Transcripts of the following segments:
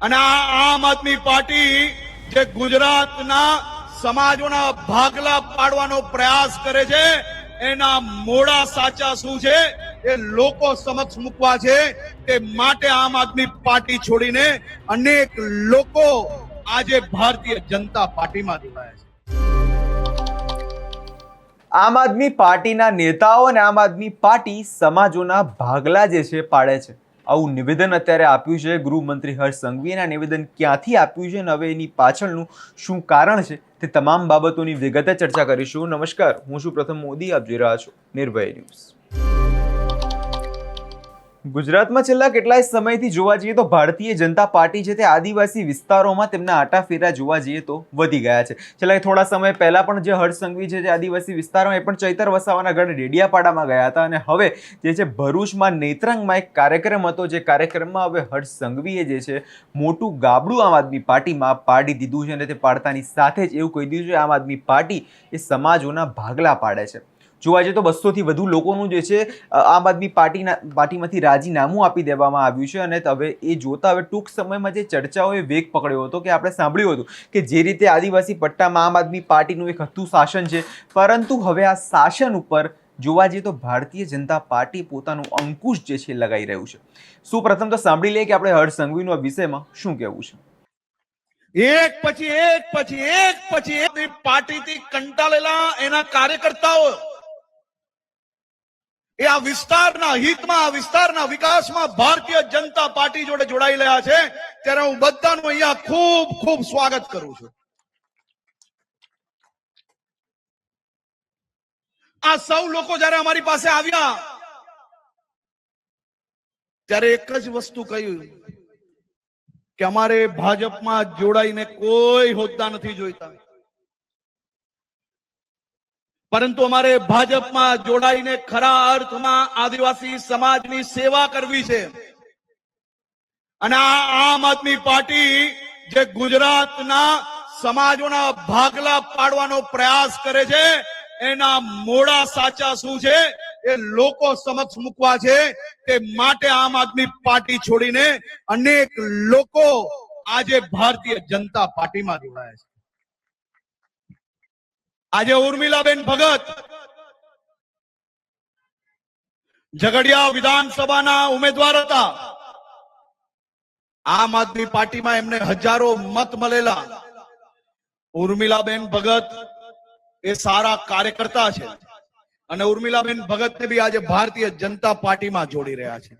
અને આ આમ આદમી પાર્ટી જે ગુજરાતના સમાજોના ભાગલા પાડવાનો પ્રયાસ કરે છે, એના મોડા સાચા શું છે એ લોકો સમક્ષ મૂકવા છે. તે માટે આમ આદમી પાર્ટી છોડીને અનેક લોકો આજે ભારતીય જનતા પાર્ટીમાં જોડાયા છે. આમ આદમી પાર્ટીના નેતાઓ અને આમ આદમી પાર્ટી સમાજોના ભાગલા જે છે પાડે છે, આવું નિવેદન અત્યારે આપ્યું છે ગૃહમંત્રી હર્ષ સંઘવીએ. આ નિવેદન ક્યાંથી આપ્યું છે અને હવે એની પાછળનું શું કારણ છે તે તમામ બાબતોની વિગતે ચર્ચા કરીશું. નમસ્કાર, હું છું પ્રથમ મોદી, આપ જોઈ રહ્યા છો નિર્ભય ન્યૂઝ. ગુજરાતમાં છેલ્લા કેટલાય સમયથી જોવા જઈએ તો ભારતીય જનતા પાર્ટી છે તે આદિવાસી વિસ્તારોમાં તેમના આટાફેરા જોવા જઈએ તો વધી ગયા છે. છેલ્લા થોડા સમય પહેલા પણ જે હર્ષ સંઘવી છે તે આદિવાસી વિસ્તારોમાં એ પણ ચૈતર વસાવાના ગઢ ડેડિયાપાડામાં ગયા હતા અને હવે જે છે ભરૂચમાં નેત્રંગમાં એક કાર્યક્રમ હતો, જે કાર્યક્રમમાં હવે હર્ષ સંઘવીએ જે છે મોટું ગાબડું આમ આદમી પાર્ટીમાં પાડી દીધું છે અને તે પાડતાની સાથે જ એવું કહી દીધું છે આમ આદમી પાર્ટી એ સમાજોના ભાગલા પાડે છે. જોવા જઈએ તો 200થી વધુ લોકોનું જે છે આમ આદમી પાર્ટીમાંથી રાજીનામું આપી દેવામાં આવ્યું છે અને હવે એ જોતા હવે ટૂંક સમયમાં જે ચર્ચાઓએ વેગ પકડ્યો હતો કે આપણે સાંભળ્યું હતું કે જે રીતે આદિવાસી પટ્ટામાં આમ આદમી પાર્ટીનું એક હતું શાસન છે, પરંતુ હવે આ શાસન ઉપર જોવા જઈએ તો ભારતીય જનતા પાર્ટી પોતાનું અંકુશ જે છે લગાવી રહ્યું છે. પ્રથમ તો સાંભળી લઈએ કે આપણે હર્ષ સંઘવીનું આ વિષયમાં શું કહેવું છે. એક પછી એક પાર્ટીથી કંટાળેલા એના કાર્યકર્તાઓ એ આ વિસ્તારના હિતમાં, આ વિસ્તારના વિકાસમાં ભારતીય જનતા પાર્ટી જોડે જોડાઈ રહ્યા છે, ત્યારે હું બધાનું અહીંયા ખૂબ ખૂબ સ્વાગત કરું છું. આ સૌ લોકો જયારે અમારી પાસે આવ્યા ત્યારે એક જ વસ્તુ કહ્યું કે અમારે ભાજપમાં જોડાઈને કોઈ હોદ્દા નથી જોઈતા, પરંતુ અમારે ભાજપમાં જોડાઈને ખરા અર્થમાં આદિવાસી સમાજની સેવા કરવી છે. અને આ આમ આદમી પાર્ટી જે ગુજરાતના સમાજોના ભાગલા પાડવાનો પ્રયાસ કરે છે, એના મોડા સાચા શું છે એ લોકો સમક્ષ મૂકવા છે. તે માટે આમ આદમી પાર્ટી છોડીને અનેક લોકો આજે ભારતીય જનતા પાર્ટીમાં જોડાયા છે. આજે ઉર્મિલાબેન ભગત ઝઘડિયા વિધાનસભાના ઉમેદવાર હતા. આમ આદમી પાર્ટીમાં એમને હજારો મત મળેલા. ઉર્મિલાબેન ભગત એ સારા કાર્યકર્તા છે અને ઉર્મિલાબેન ભગતને બી આજે ભારતીય જનતા પાર્ટીમાં જોડી રહ્યા છે.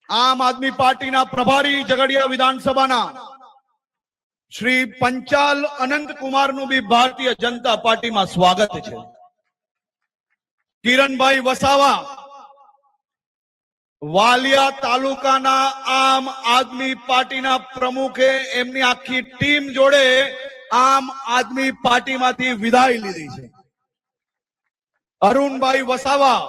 આમ આદમી પાર્ટીના પ્રભારી ઝઘડિયા વિધાનસભાના શ્રી પંચાલ અનંત કુમારનું બી ભારતીય જનતા પાર્ટીમાં સ્વાગત છે. કિરણભાઈ વસાવા વાલિયા તાલુકાના આમ આદમી પાર્ટીના પ્રમુખે એમની આખી ટીમ જોડે આમ આદમી પાર્ટીમાંથી વિદાય લીધી છે. અરુણભાઈ વસાવા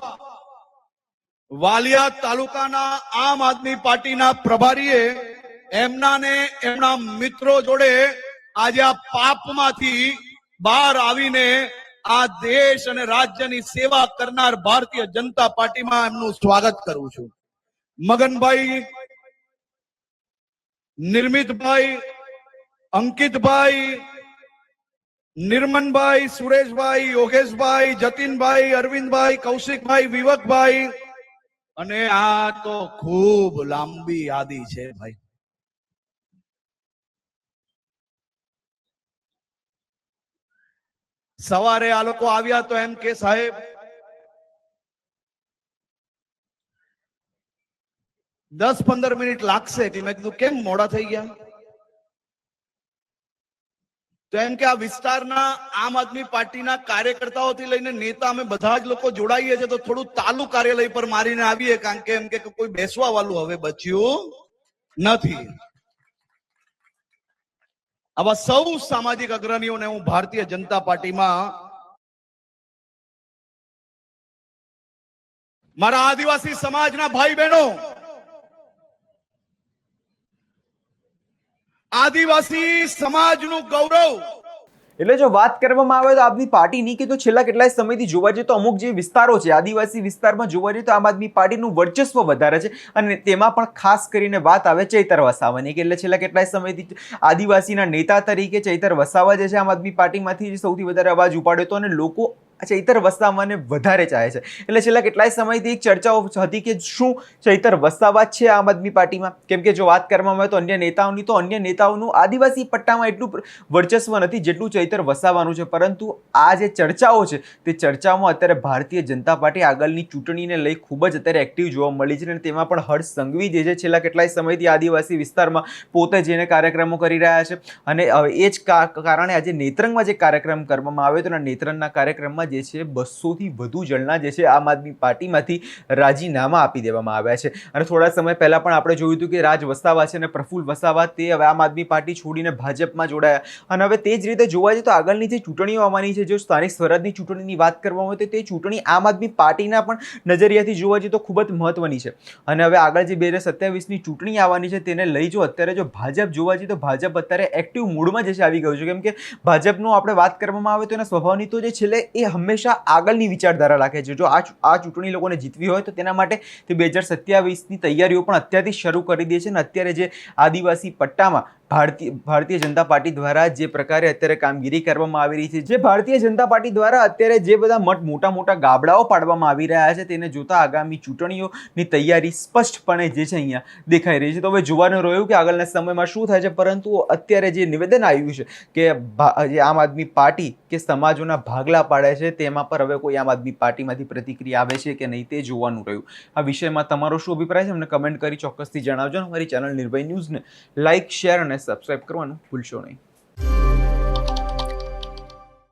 વાલિયા તાલુકાના આમ આદમી પાર્ટીના પ્રભારીએ એમના મિત્રો જોડે આજે આ પાપમાંથી બહાર આવીને આ દેશ અને રાજ્યની સેવા કરનાર ભારતીય જનતા પાર્ટીમાં એમનું સ્વાગત કરું છું. મગનભાઈ, નિર્મિતભાઈ, અંકિતભાઈ, નિર્મનભાઈ, સુરેશભાઈ, યોગેશભાઈ, જતીનભાઈ, અરવિંદભાઈ, કૌશિકભાઈ, વિવકભાઈ, અને આ તો ખૂબ લાંબી યાદી છે ભાઈ. સવારે આ લોકો આવ્યા તો એમ કે સાહેબ 10-15 મિનિટ લાગશે. મેં કીધું કેમ મોડા થઈ ગયા? તો એમ કે આ વિસ્તારના આમ આદમી પાર્ટીના કાર્યકર્તાઓથી લઈને નેતા અમે બધા જ લોકો જોડાઈએ છીએ, તો થોડું તાલુકા કાર્યાલય પર મારીને આવીએ, કારણ કે એમ કે કોઈ બેસવા વાળું હવે બચ્યું નથી. આવા સૌ સામાજિક અગ્રણીઓને હું ભારતીય જનતા પાર્ટીમાં, મારા આદિવાસી સમાજના ભાઈ બહેનો, આદિવાસી સમાજનું ગૌરવ એટલે જો વાત કરવામાં આવે તો આમ આદમી પાર્ટીની કે તો છેલ્લા કેટલાય સમયથી જોવા જઈએ તો અમુક જે વિસ્તારો છે આદિવાસી વિસ્તારમાં જોવા જઈએ તો આમ આદમી પાર્ટીનું વર્ચસ્વ વધારે છે અને તેમાં પણ ખાસ કરીને વાત આવે ચૈતર વસાવાની કે એટલે છેલ્લા કેટલાય સમયથી આદિવાસીના નેતા તરીકે ચૈતર વસાવા જે છે આમ આદમી પાર્ટીમાંથી સૌથી વધારે અવાજ ઉપાડ્યો હતો અને લોકો ચૈતર વસાવાને વધારે ચાહે છે. એટલે છેલ્લા કેટલાય સમયથી એક ચર્ચાઓ હતી કે શું ચૈતર વસાવા છે આમ આદમી પાર્ટીમાં, કેમ કે જો વાત કરવામાં આવે તો અન્ય નેતાઓનું આદિવાસી પટ્ટામાં એટલું વર્ચસ્વ નથી જેટલું ચૈતર વસાવાનું છે. પરંતુ આ જે ચર્ચાઓ છે તે ચર્ચાઓમાં અત્યારે ભારતીય જનતા પાર્ટી આગળની ચૂંટણીને લઈ ખૂબ જ અત્યારે એક્ટિવ જોવા મળી છે અને તેમાં પણ હર્ષ સંઘવી જે છે છેલ્લા કેટલાય સમયથી આદિવાસી વિસ્તારમાં પોતે જઈને કાર્યક્રમો કરી રહ્યા છે અને એ જ કારણે આજે નેત્રંગમાં જે કાર્યક્રમ કરવામાં આવ્યો તો નેત્રંગના કાર્યક્રમમાં જે છે 200થી વધુ જણના જે છે આમ આદમી પાર્ટીમાંથી રાજીનામા આપી દેવામાં આવ્યા છે. અને થોડા સમય પહેલા પણ આપણે જોયું હતું કે રાજ વસાવા છે અને પ્રફુલ્લ વસાવા તે હવે આમ આદમી પાર્ટી છોડીને ભાજપમાં જોડાયા અને હવે તે જ રીતે જોવા જઈએ તો આગળની જે ચૂંટણીઓ આવવાની છે, જો સ્થાનિક સ્વરાજની ચૂંટણીની વાત કરવામાં આવે તો તે ચૂંટણી આમ આદમી પાર્ટીના પણ નજરિયાથી જોવા જઈએ તો ખૂબ જ મહત્વની છે. અને હવે આગળ જે 2027ની ચૂંટણી આવવાની છે તેને લઈ જો અત્યારે જો ભાજપ જોવા જઈએ તો ભાજપ અત્યારે એક્ટિવ મૂડમાં જે છે આવી ગયું છે, કેમ કે ભાજપનું આપણે વાત કરવામાં આવે તો એના સ્વભાવની તો જે છેલ્લે એ હંમેશા આગળની વિચારધારા રાખે છે. જો આ ચૂંટણી લોકોને જીતવી હોય તો તેના માટે તે 2027ની તૈયારીઓ પણ અત્યારથી શરૂ કરી દે છે અને અત્યારે જે આદિવાસી પટ્ટામાં ભારતીય જનતા પાર્ટી દ્વારા જે પ્રકારે અત્યારે કામગીરી કરવામાં આવી રહી છે, જે ભારતીય જનતા પાર્ટી દ્વારા અત્યારે જે બધા મોટા ગાબડાઓ પાડવામાં આવી રહ્યા છે તેને જોતા આગામી ચૂંટણીઓની તૈયારી સ્પષ્ટપણે જે છે અહીંયા દેખાઈ રહી છે. તો હવે જોવાનું રહ્યું કે આગળના સમયમાં શું થાય છે. પરંતુ અત્યારે જે નિવેદન આવ્યું છે કે જે આમ આદમી પાર્ટી કે સમાજોના ભાગલા પાડે છે તેમાં પર હવે કોઈ આમ આદમી પાર્ટીમાંથી પ્રતિક્રિયા આવે છે કે નહીં તે જોવાનું રહ્યું. આ વિષયમાં તમારો શું અભિપ્રાય છે અમને કમેન્ટ કરી ચોક્કસથી જણાવજો. અમારી ચેનલ નિર્ભય ન્યૂઝને લાઇક, શેર અને સબસ્ક્રાઇબ કરવાનું ભૂલશો નહીં.